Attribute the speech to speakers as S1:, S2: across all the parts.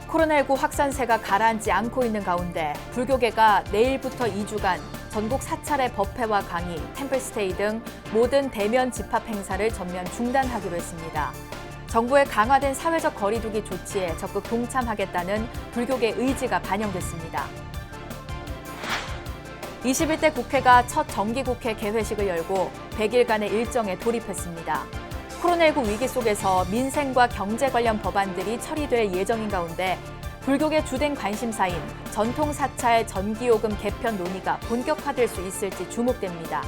S1: 코로나19 확산세가 가라앉지 않고 있는 가운데 불교계가 내일부터 2주간 전국 사찰의 법회와 강의, 템플스테이 등 모든 대면 집합 행사를 전면 중단하기로 했습니다. 정부의 강화된 사회적 거리두기 조치에 적극 동참하겠다는 불교계 의지가 반영됐습니다. 21대 국회가 첫 정기국회 개회식을 열고 100일간의 일정에 돌입했습니다. 코로나19 위기 속에서 민생과 경제 관련 법안들이 처리될 예정인 가운데 불교계 주된 관심사인 전통사찰 전기요금 개편 논의가 본격화될 수 있을지 주목됩니다.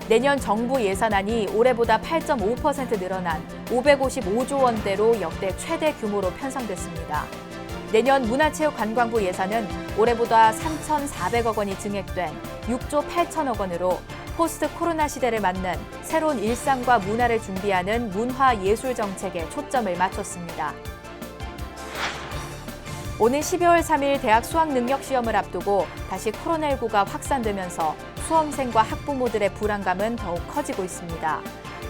S1: 내년 정부 예산안이 올해보다 8.5% 늘어난 555조 원대로 역대 최대 규모로 편성됐습니다. 내년 문화체육관광부 예산은 올해보다 3,400억 원이 증액된 6조 8천억 원으로 포스트 코로나 시대를 맞는 새로운 일상과 문화를 준비하는 문화예술 정책에 초점을 맞췄습니다. 오는 12월 3일 대학 수학능력시험을 앞두고 다시 코로나19가 확산되면서 수험생과 학부모들의 불안감은 더욱 커지고 있습니다.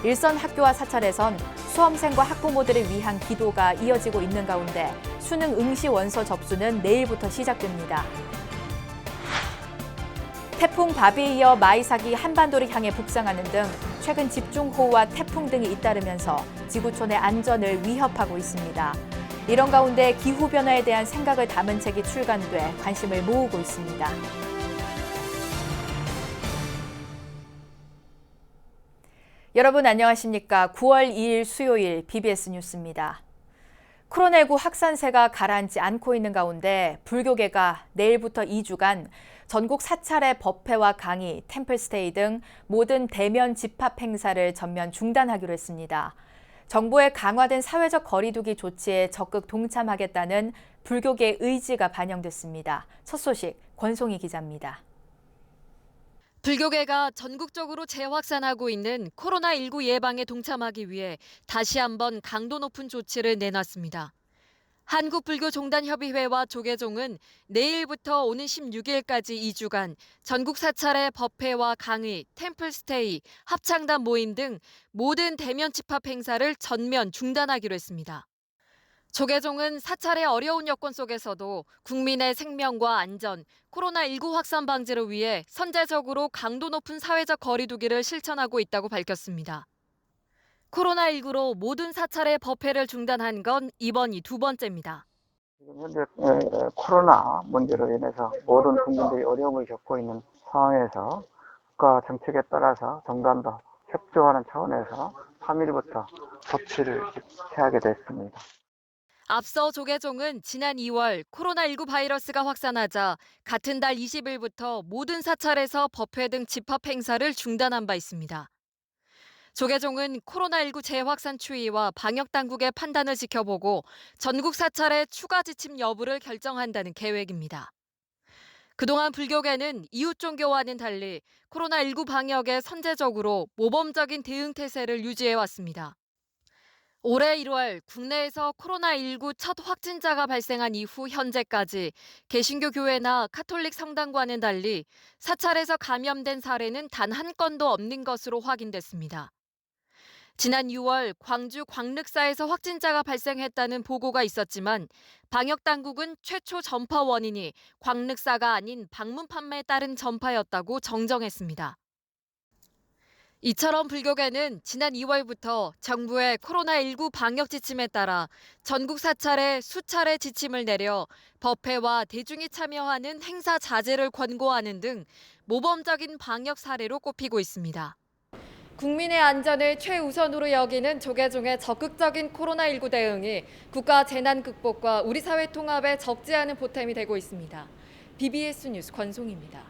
S1: 일선 학교와 사찰에선 수험생과 학부모들을 위한 기도가 이어지고 있는 가운데 수능 응시 원서 접수는 내일부터 시작됩니다. 태풍 바비에 이어 마이삭이 한반도를 향해 북상하는 등 최근 집중호우와 태풍 등이 잇따르면서 지구촌의 안전을 위협하고 있습니다. 이런 가운데 기후변화에 대한 생각을 담은 책이 출간돼 관심을 모으고 있습니다. 여러분 안녕하십니까? 9월 2일 수요일 BBS 뉴스입니다. 코로나19 확산세가 가라앉지 않고 있는 가운데 불교계가 내일부터 2주간 전국 사찰의 법회와 강의, 템플스테이 등 모든 대면 집합 행사를 전면 중단하기로 했습니다. 정부의 강화된 사회적 거리두기 조치에 적극 동참하겠다는 불교계의 의지가 반영됐습니다. 첫 소식 권송희 기자입니다.
S2: 불교계가 전국적으로 재확산하고 있는 코로나19 예방에 동참하기 위해 다시 한번 강도 높은 조치를 내놨습니다. 한국불교종단협의회와 조계종은 내일부터 오는 16일까지 2주간 전국 사찰의 법회와 강의, 템플스테이, 합창단 모임 등 모든 대면 집합 행사를 전면 중단하기로 했습니다. 조계종은 사찰의 어려운 여건 속에서도 국민의 생명과 안전, 코로나19 확산 방지를 위해 선제적으로 강도 높은 사회적 거리두기를 실천하고 있다고 밝혔습니다. 코로나19로 모든 사찰의 법회를 중단한 건 이번이 두 번째입니다.
S3: 현재 코로나 문제로 인해서 모든 국민들이 어려움을 겪고 있는 상황에서 국가 정책에 따라서 정단도 협조하는 차원에서 3일부터 조치를 취하게 됐습니다.
S2: 앞서 조계종은 지난 2월 코로나19 바이러스가 확산하자 같은 달 20일부터 모든 사찰에서 법회 등 집합 행사를 중단한 바 있습니다. 조계종은 코로나19 재확산 추이와 방역당국의 판단을 지켜보고 전국 사찰의 추가 지침 여부를 결정한다는 계획입니다. 그동안 불교계는 이웃 종교와는 달리 코로나19 방역에 선제적으로 모범적인 대응 태세를 유지해왔습니다. 올해 1월 국내에서 코로나19 첫 확진자가 발생한 이후 현재까지 개신교 교회나 카톨릭 성당과는 달리 사찰에서 감염된 사례는 단 한 건도 없는 것으로 확인됐습니다. 지난 6월 광주 광륵사에서 확진자가 발생했다는 보고가 있었지만 방역당국은 최초 전파 원인이 광륵사가 아닌 방문 판매에 따른 전파였다고 정정했습니다. 이처럼 불교계는 지난 2월부터 정부의 코로나19 방역 지침에 따라 전국 사찰에 수차례 지침을 내려 법회와 대중이 참여하는 행사 자제를 권고하는 등 모범적인 방역 사례로 꼽히고 있습니다. 국민의 안전을 최우선으로 여기는 조계종의 적극적인 코로나19 대응이 국가 재난 극복과 우리 사회 통합에 적지 않은 보탬이 되고 있습니다. BBS 뉴스 권송입니다.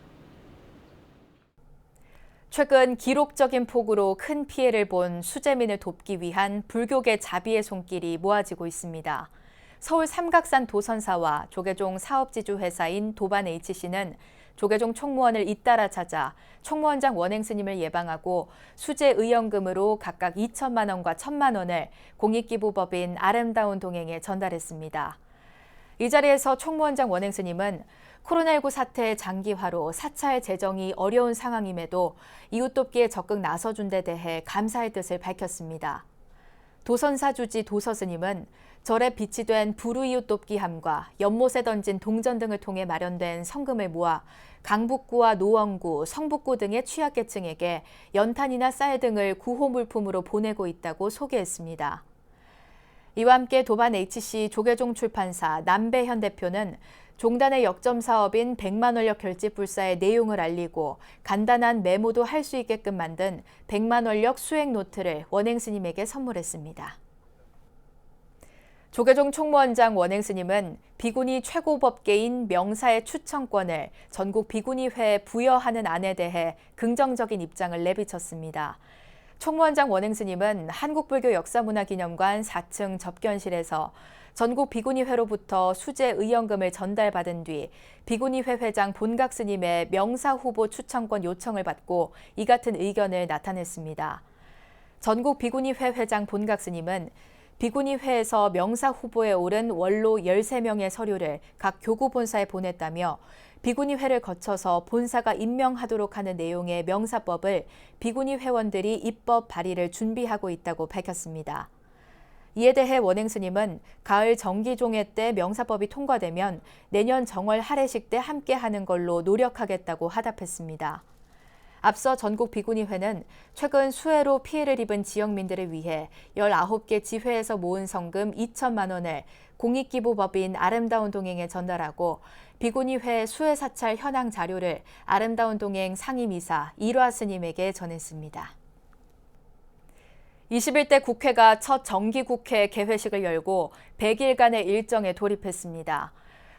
S1: 최근 기록적인 폭우로 큰 피해를 본 수재민을 돕기 위한 불교계 자비의 손길이 모아지고 있습니다. 서울 삼각산 도선사와 조계종 사업지주 회사인 도반 HC는 조계종 총무원을 잇따라 찾아 총무원장 원행 스님을 예방하고 수재 의연금으로 각각 2천만 원과 1,000만 원을 공익기부법인 아름다운 동행에 전달했습니다. 이 자리에서 총무원장 원행 스님은 코로나19 사태의 장기화로 사찰 재정이 어려운 상황임에도 이웃 돕기에 적극 나서준 데 대해 감사의 뜻을 밝혔습니다. 도선사 주지 도서스님은 절에 비치된 불우이웃 돕기함과 연못에 던진 동전 등을 통해 마련된 성금을 모아 강북구와 노원구, 성북구 등의 취약계층에게 연탄이나 쌀 등을 구호 물품으로 보내고 있다고 소개했습니다. 이와 함께 도반 HC 조계종 출판사 남배현 대표는 종단의 역점 사업인 100만 원력 결집불사의 내용을 알리고 간단한 메모도 할 수 있게끔 만든 100만 원력 수행 노트를 원행 스님에게 선물했습니다. 조계종 총무원장 원행 스님은 비구니 최고법계인 명사의 추천권을 전국 비구니회에 부여하는 안에 대해 긍정적인 입장을 내비쳤습니다. 총무원장 원행 스님은 한국불교 역사문화기념관 4층 접견실에서 전국 비구니회로부터 수재 의연금을 전달받은 뒤 비구니회 회장 본각 스님의 명사 후보 추천권 요청을 받고 이 같은 의견을 나타냈습니다. 전국 비구니회 회장 본각 스님은 비구니회에서 명사 후보에 오른 원로 13명의 서류를 각 교구 본사에 보냈다며 비구니회를 거쳐서 본사가 임명하도록 하는 내용의 명사법을 비구니 회원들이 입법 발의를 준비하고 있다고 밝혔습니다. 이에 대해 원행 스님은 가을 정기종회 때 명사법이 통과되면 내년 정월 할애식 때 함께하는 걸로 노력하겠다고 화답했습니다. 앞서 전국 비구니회는 최근 수해로 피해를 입은 지역민들을 위해 19개 지회에서 모은 성금 2천만 원을 공익기부법인 아름다운 동행에 전달하고 비구니회 수해 사찰 현황 자료를 아름다운 동행 상임이사 일화 스님에게 전했습니다. 21대 국회가 첫 정기국회 개회식을 열고 100일간의 일정에 돌입했습니다.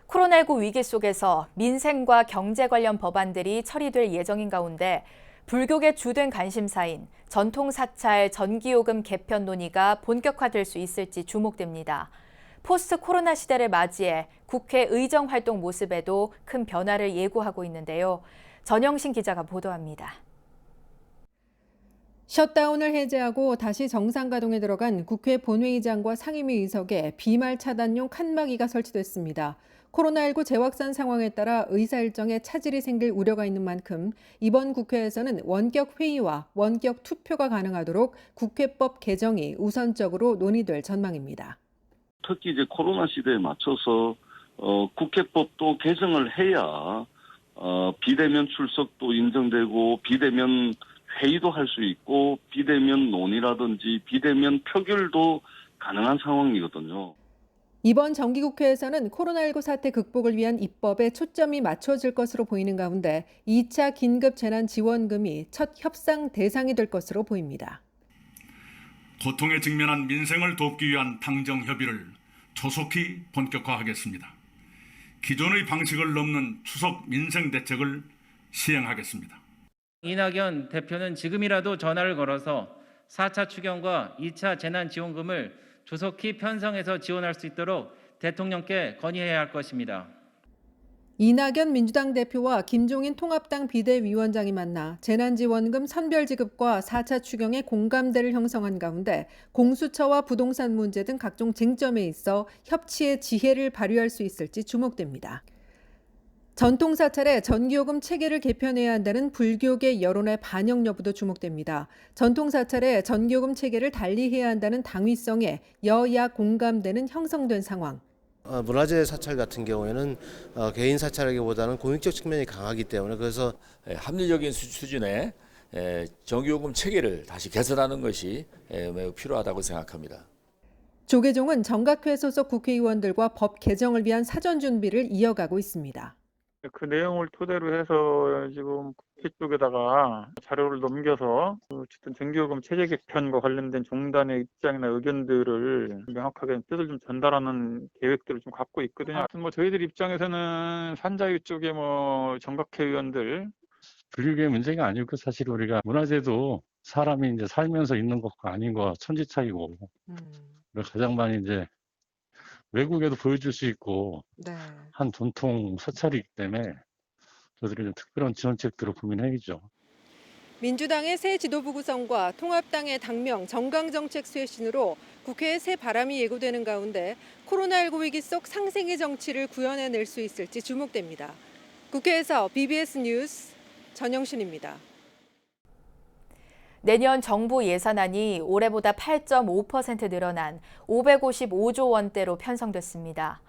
S1: 코로나19 위기 속에서 민생과 경제 관련 법안들이 처리될 예정인 가운데 불교계 주된 관심사인 전통사찰 전기요금 개편 논의가 본격화될 수 있을지 주목됩니다. 포스트 코로나 시대를 맞이해 국회 의정 활동 모습에도 큰 변화를 예고하고 있는데요. 전영신 기자가 보도합니다.
S4: 셧다운을 해제하고 다시 정상 가동에 들어간 국회 본회의장과 상임위 의석에 비말 차단용 칸막이가 설치됐습니다. 코로나19 재확산 상황에 따라 의사 일정에 차질이 생길 우려가 있는 만큼 이번 국회에서는 원격 회의와 원격 투표가 가능하도록 국회법 개정이 우선적으로 논의될 전망입니다.
S5: 특히 이제 코로나 시대에 맞춰서 국회법도 개정을 해야 비대면 출석도 인정되고 비대면 회의도 할 수 있고 비대면 논의라든지 비대면 표결도 가능한 상황이거든요.
S4: 이번 정기국회에서는 코로나19 사태 극복을 위한 입법에 초점이 맞춰질 것으로 보이는 가운데 2차 긴급 재난지원금이 첫 협상 대상이 될 것으로 보입니다.
S6: 고통에 직면한 민생을 돕기 위한 당정 협의를 조속히 본격화하겠습니다. 기존의 방식을 넘는 추석 민생 대책을 시행하겠습니다.
S7: 이낙연 대표는 지금이라도 전화를 걸어서 4차 추경과 2차 재난지원금을 조속히 편성해서 지원할 수 있도록 대통령께 건의해야 할 것입니다.
S4: 이낙연 민주당 대표와 김종인 통합당 비대위원장이 만나 재난지원금 선별지급과 4차 추경의 공감대를 형성한 가운데 공수처와 부동산 문제 등 각종 쟁점에 있어 협치의 지혜를 발휘할 수 있을지 주목됩니다. 전통사찰의 전기요금 체계를 개편해야 한다는 불교계 여론의 반영 여부도 주목됩니다. 전통사찰의 전기요금 체계를 달리해야 한다는 당위성에 여야 공감대는 형성된 상황.
S8: 문화재 사찰 같은 경우에는 개인 사찰하기보다는 공익적 측면이 강하기 때문에 그래서
S9: 합리적인 수준의 전기요금 체계를 다시 개선하는 것이 매우 필요하다고 생각합니다.
S4: 조계종은 정각회 소속 국회의원들과 법 개정을 위한 사전 준비를 이어가고 있습니다.
S10: 그 내용을 토대로 해서 지금 국회 쪽에다가 자료를 넘겨서 어쨌든 전기요금 체제 개편과 관련된 종단의 입장이나 의견들을 명확하게 뜻을 좀 전달하는 계획들을 좀 갖고 있거든요. 뭐 저희들 입장에서는 산자위 쪽에 뭐 정각회 의원들
S11: 불교의 문제가 아니고 사실 우리가 문화재도 사람이 이제 살면서 있는 것과 아닌 거 천지 차이고 가장 많이 이제 외국에도 보여줄 수 있고 한 전통 사찰이기 때문에 저희들이 좀 특별한 지원책들을 고민해야죠.
S4: 민주당의 새 지도부 구성과 통합당의 당명 정강정책 쇄신으로 국회에 새 바람이 예고되는 가운데 코로나19 위기 속 상생의 정치를 구현해낼 수 있을지 주목됩니다. 국회에서 BBS 뉴스 전영신입니다.
S1: 내년 정부 예산안이 올해보다 8.5% 늘어난 555조 원대로 편성됐습니다.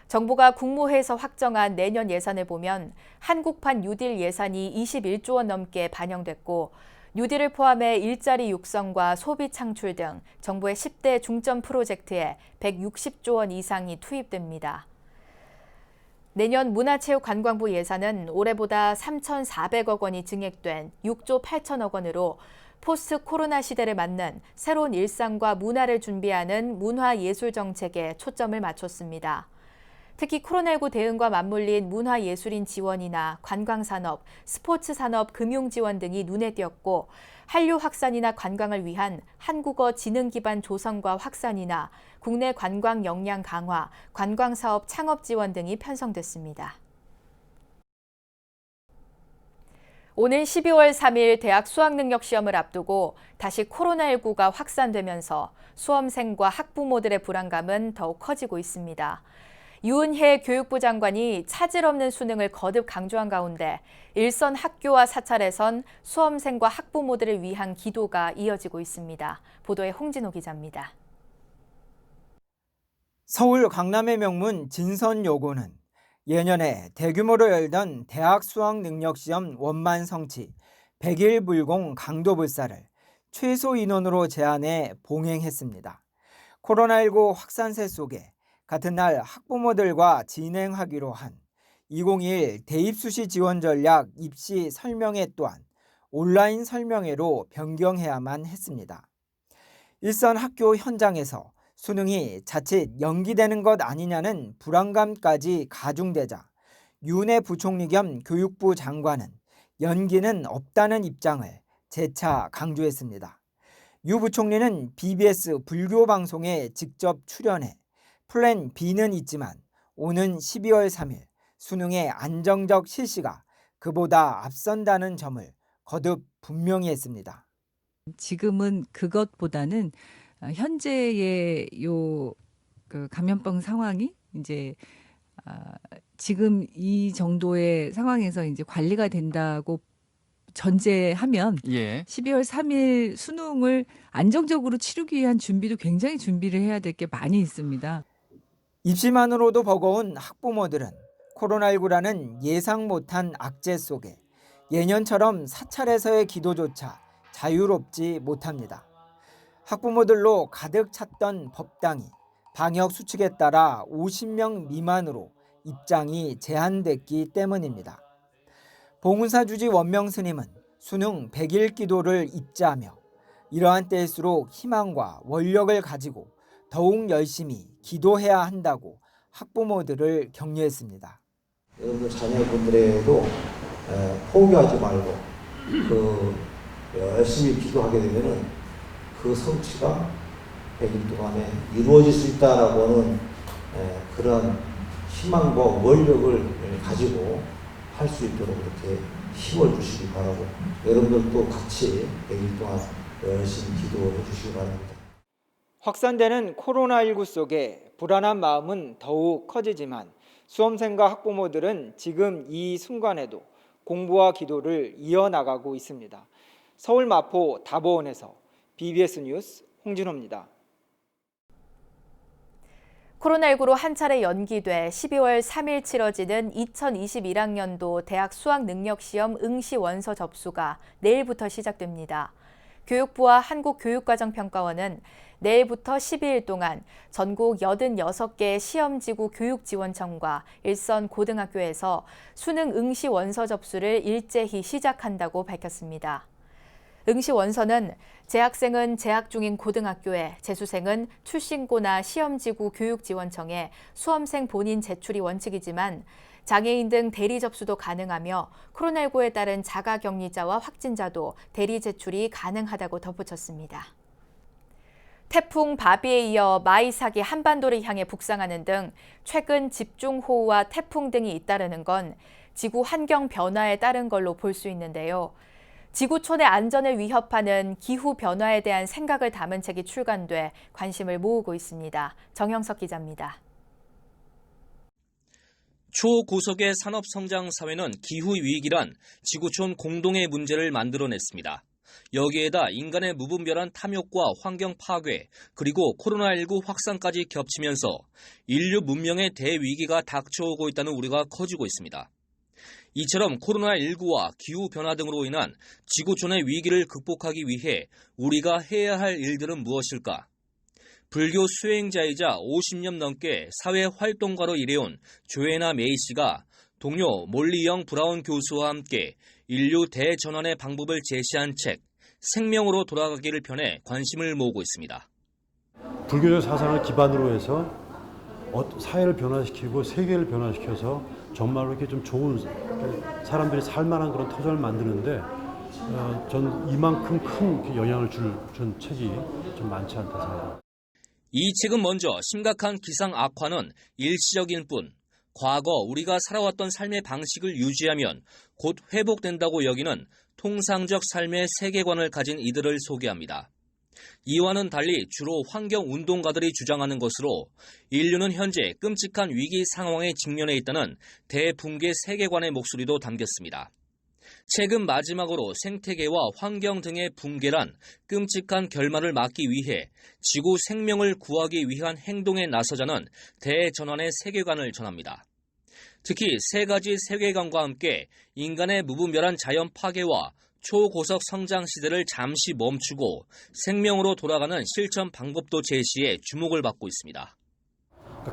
S1: 정부가 국무회에서 확정한 내년 예산을 보면 한국판 뉴딜 예산이 21조 원 넘게 반영됐고 뉴딜을 포함해 일자리 육성과 소비 창출 등 정부의 10대 중점 프로젝트에 160조 원 이상이 투입됩니다. 내년 문화체육관광부 예산은 올해보다 3,400억 원이 증액된 6조 8천억 원으로 포스트 코로나 시대를 맞는 새로운 일상과 문화를 준비하는 문화예술 정책에 초점을 맞췄습니다. 특히 코로나19 대응과 맞물린 문화예술인 지원이나 관광산업, 스포츠산업 금융 지원 등이 눈에 띄었고 한류 확산이나 관광을 위한 한국어 지능 기반 조성과 확산이나 국내 관광 역량 강화, 관광사업 창업 지원 등이 편성됐습니다. 오는 12월 3일 대학 수학능력 시험을 앞두고 다시 코로나19가 확산되면서 수험생과 학부모들의 불안감은 더욱 커지고 있습니다. 유은혜 교육부 장관이 차질 없는 수능을 거듭 강조한 가운데 일선 학교와 사찰에선 수험생과 학부모들을 위한 기도가 이어지고 있습니다. 보도에 홍진호 기자입니다.
S12: 서울 강남의 명문 진선여고는 예년에 대규모로 열던 대학 수학능력시험 원만 성취 100일 불공 강도불사를 최소 인원으로 제한해 봉행했습니다. 코로나19 확산세 속에 같은 날 학부모들과 진행하기로 한 2021 대입수시 지원 전략 입시 설명회 또한 온라인 설명회로 변경해야만 했습니다. 일선 학교 현장에서 수능이 자칫 연기되는 것 아니냐는 불안감까지 가중되자 윤해 부총리 겸 교육부 장관은 연기는 없다는 입장을 재차 강조했습니다. 유 부총리는 BBS 불교 방송에 직접 출연해 플랜 B는 있지만 오는 12월 3일 수능의 안정적 실시가 그보다 앞선다는 점을 거듭 분명히 했습니다.
S13: 지금은 그것보다는 현재의 그 감염병 상황이 이제 지금 이 정도의 상황에서 이제 관리가 된다고 전제하면 12월 3일 수능을 안정적으로 치르기 위한 준비도 굉장히 준비를 해야 될 게 많이 있습니다.
S12: 입시만으로도 버거운 학부모들은 코로나19라는 예상 못한 악재 속에 예년처럼 사찰에서의 기도조차 자유롭지 못합니다. 학부모들로 가득 찼던 법당이 방역 수칙에 따라 50명 미만으로 입장이 제한됐기 때문입니다. 봉은사 주지 원명 스님은 수능 100일 기도를 입자하며 이러한 때일수록 희망과 원력을 가지고 더욱 열심히 기도해야 한다고 학부모들을 격려했습니다.
S14: 여러분들 자녀분들에도 포기하지 말고 열심히 기도하게 되면은 그 성취가 100일 동안에 이루어질 수 있다라고는 그런 희망과 원력을 가지고 할 수 있도록 그렇게 힘을 주시기 바라고 여러분들도 같이 100일 동안 열심히 기도해 주시기 바랍니다.
S12: 확산되는 코로나19 속에 불안한 마음은 더욱 커지지만 수험생과 학부모들은 지금 이 순간에도 공부와 기도를 이어나가고 있습니다. 서울 마포 다보원에서 BBS 뉴스 홍진호입니다.
S1: 코로나19로 한 차례 연기돼 12월 3일 치러지는 2021학년도 대학 수학능력시험 응시 원서 접수가 내일부터 시작됩니다. 교육부와 한국교육과정평가원은 내일부터 12일 동안 전국 86개 시험지구 교육지원청과 일선 고등학교에서 수능 응시 원서 접수를 일제히 시작한다고 밝혔습니다. 응시 원서는 재학생은 재학 중인 고등학교에, 재수생은 출신고나 시험지구 교육지원청에 수험생 본인 제출이 원칙이지만 장애인 등 대리 접수도 가능하며 코로나19에 따른 자가격리자와 확진자도 대리 제출이 가능하다고 덧붙였습니다. 태풍 바비에 이어 마이삭이 한반도를 향해 북상하는 등 최근 집중호우와 태풍 등이 잇따르는 건 지구 환경 변화에 따른 걸로 볼 수 있는데요. 지구촌의 안전을 위협하는 기후 변화에 대한 생각을 담은 책이 출간돼 관심을 모으고 있습니다. 정영석 기자입니다.
S15: 초고속의 산업성장 사회는 기후위기란 지구촌 공동의 문제를 만들어냈습니다. 여기에다 인간의 무분별한 탐욕과 환경 파괴, 그리고 코로나19 확산까지 겹치면서 인류 문명의 대위기가 닥쳐오고 있다는 우려가 커지고 있습니다. 이처럼 코로나19와 기후변화 등으로 인한 지구촌의 위기를 극복하기 위해 우리가 해야 할 일들은 무엇일까? 불교 수행자이자 50년 넘게 사회활동가로 일해온 조애나 메이 씨가 동료 몰리 영 브라운 교수와 함께 인류 대전환의 방법을 제시한 책 생명으로 돌아가기를 펴내 관심을 모으고 있습니다.
S16: 불교적 사상을 기반으로 해서 사회를 변화시키고 세계를 변화시켜서 정말로 이렇게 좀 좋은 사람들이 살만한 그런 터전을 만드는데 전 이만큼 큰 영향을 준 책이 좀 많지 않다 생각합니다.
S15: 이 책은 먼저 심각한 기상 악화는 일시적일 뿐 과거 우리가 살아왔던 삶의 방식을 유지하면 곧 회복된다고 여기는 통상적 삶의 세계관을 가진 이들을 소개합니다. 이와는 달리 주로 환경운동가들이 주장하는 것으로 인류는 현재 끔찍한 위기 상황에 직면해 있다는 대붕괴 세계관의 목소리도 담겼습니다. 책은 마지막으로 생태계와 환경 등의 붕괴란 끔찍한 결말을 막기 위해 지구 생명을 구하기 위한 행동에 나서자는 대전환의 세계관을 전합니다. 특히 세 가지 세계관과 함께 인간의 무분별한 자연 파괴와 초고속 성장 시대를 잠시 멈추고 생명으로 돌아가는 실천 방법도 제시해 주목을 받고 있습니다.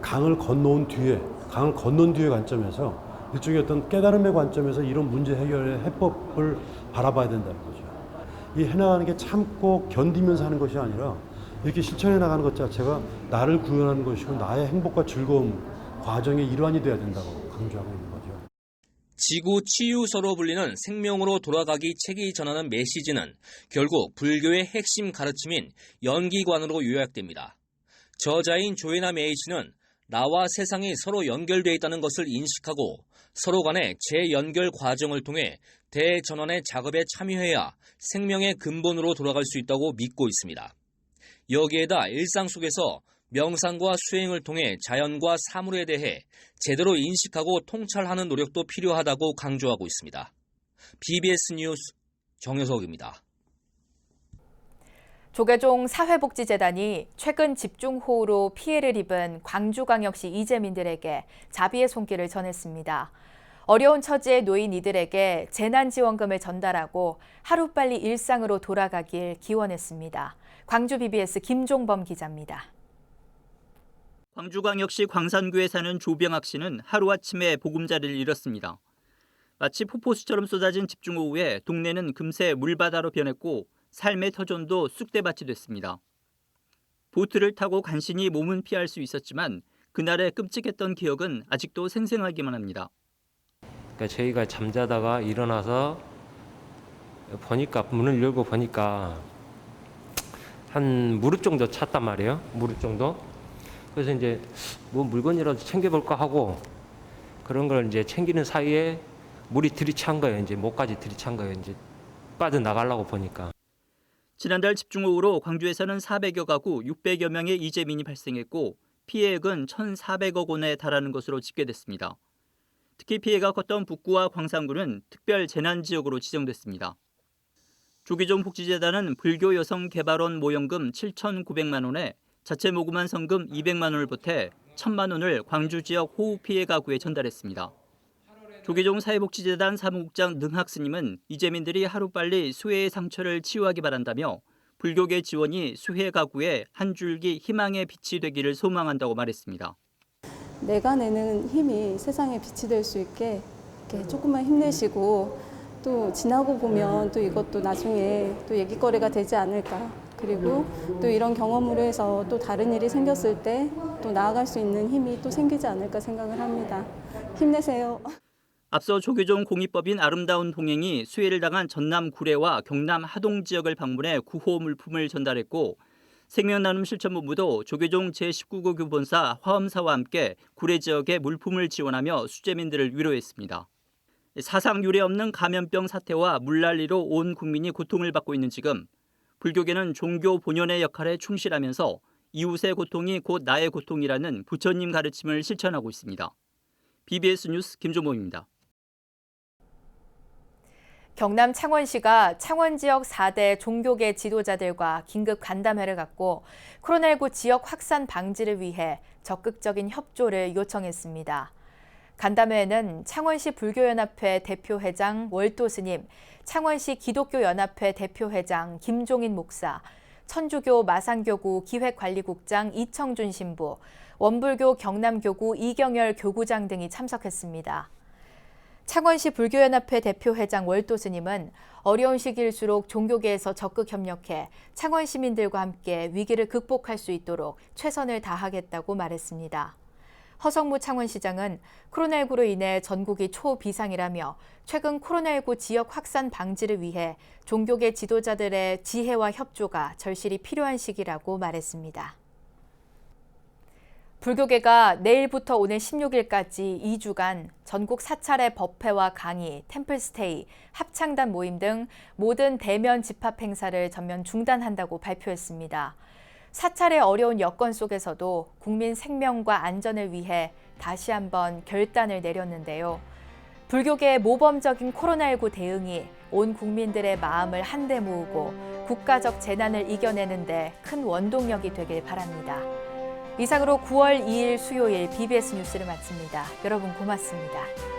S16: 강을 건너온 뒤의 관점에서 일종의 어떤 깨달음의 관점에서 이런 문제 해결의 해법을 바라봐야 된다는 거죠. 이 해나가는 게 참고 견디면서 하는 것이 아니라 이렇게 실천해 나가는 것 자체가 나를 구현하는 것이고 나의 행복과 즐거움 과정의 일환이 돼야 된다고 강조하고 있는 거죠.
S15: 지구 치유서로 불리는 생명으로 돌아가기 책이 전하는 메시지는 결국 불교의 핵심 가르침인 연기관으로 요약됩니다. 저자인 조애나 메이 씨는 나와 세상이 서로 연결되어 있다는 것을 인식하고 서로 간의 재연결 과정을 통해 대전환의 작업에 참여해야 생명의 근본으로 돌아갈 수 있다고 믿고 있습니다. 여기에다 일상 속에서 명상과 수행을 통해 자연과 사물에 대해 제대로 인식하고 통찰하는 노력도 필요하다고 강조하고 있습니다. BBS 뉴스 정효석입니다.
S1: 조계종 사회복지재단이 최근 집중호우로 피해를 입은 광주광역시 이재민들에게 자비의 손길을 전했습니다. 어려운 처지에 놓인 이들에게 재난지원금을 전달하고 하루빨리 일상으로 돌아가길 기원했습니다. 광주 BBS 김종범 기자입니다.
S17: 광주광역시 광산구에 사는 조병학 씨는 하루아침에 보금자리를 잃었습니다. 마치 폭포수처럼 쏟아진 집중호우에 동네는 금세 물바다로 변했고 삶의 터전도 쑥대밭이 됐습니다. 보트를 타고 간신히 몸은 피할 수 있었지만 그날의 끔찍했던 기억은 아직도 생생하기만 합니다.
S18: 그러니까 저희가 잠자다가 일어나서 보니까 문을 열고 보니까 한 무릎 정도 찼단 말이에요. 무릎 정도. 그래서 이제 뭐 물건이라도 챙겨볼까 하고 그런 걸 이제 챙기는 사이에 물이 들이찬 거예요. 이제 목까지 들이찬 거예요. 이제 빠져나가려고 보니까.
S17: 지난달 집중호우로 광주에서는 400여 가구 600여 명의 이재민이 발생했고 피해액은 1,400억 원에 달하는 것으로 집계됐습니다. 특히 피해가 컸던 북구와 광산구는 특별 재난지역으로 지정됐습니다. 조계종 복지재단은 불교 여성 개발원 모형금 7,900만 원에 자체 모금한 성금 200만 원을 보태 1,000만 원을 광주 지역 호우 피해 가구에 전달했습니다. 조계종 사회복지재단 사무국장 능학 스님은 이재민들이 하루빨리 수해의 상처를 치유하기 바란다며 불교계 지원이 수해 가구에 한 줄기 희망의 빛이 되기를 소망한다고 말했습니다.
S19: 내가 내는 힘이 세상에 빛이 될 수 있게 이렇게 조금만 힘내시고 또 지나고 보면 또 이것도 나중에 또 얘기거리가 되지 않을까. 그리고 또 이런 경험으로 해서 또 다른 일이 생겼을 때 또 나아갈 수 있는 힘이 또 생기지 않을까 생각을 합니다. 힘내세요.
S17: 앞서 조계종 공익법인 아름다운 동행이 수해를 당한 전남 구례와 경남 하동 지역을 방문해 구호 물품을 전달했고 생명나눔 실천본부도 조계종 제19구 교본사 화엄사와 함께 구례 지역에 물품을 지원하며 수재민들을 위로했습니다. 사상 유례 없는 감염병 사태와 물난리로 온 국민이 고통을 받고 있는 지금 불교계는 종교 본연의 역할에 충실하면서 이웃의 고통이 곧 나의 고통이라는 부처님 가르침을 실천하고 있습니다. BBS 뉴스 김종범입니다.
S1: 경남 창원시가 창원 지역 4대 종교계 지도자들과 긴급 간담회를 갖고 코로나19 지역 확산 방지를 위해 적극적인 협조를 요청했습니다. 간담회에는 창원시 불교연합회 대표회장 월도스님, 창원시 기독교연합회 대표회장 김종인 목사, 천주교 마산교구 기획관리국장 이청준 신부, 원불교 경남교구 이경열 교구장 등이 참석했습니다. 창원시 불교연합회 대표회장 월도스님은 어려운 시기일수록 종교계에서 적극 협력해 창원 시민들과 함께 위기를 극복할 수 있도록 최선을 다하겠다고 말했습니다. 허성무 창원시장은 코로나19로 인해 전국이 초비상이라며 최근 코로나19 지역 확산 방지를 위해 종교계 지도자들의 지혜와 협조가 절실히 필요한 시기라고 말했습니다. 불교계가 내일부터 오늘 16일까지 2주간 전국 사찰의 법회와 강의, 템플스테이, 합창단 모임 등 모든 대면 집합 행사를 전면 중단한다고 발표했습니다. 사찰의 어려운 여건 속에서도 국민 생명과 안전을 위해 다시 한번 결단을 내렸는데요. 불교계의 모범적인 코로나19 대응이 온 국민들의 마음을 한데 모으고 국가적 재난을 이겨내는 데 큰 원동력이 되길 바랍니다. 이상으로 9월 2일 수요일 BBS 뉴스를 마칩니다. 여러분 고맙습니다.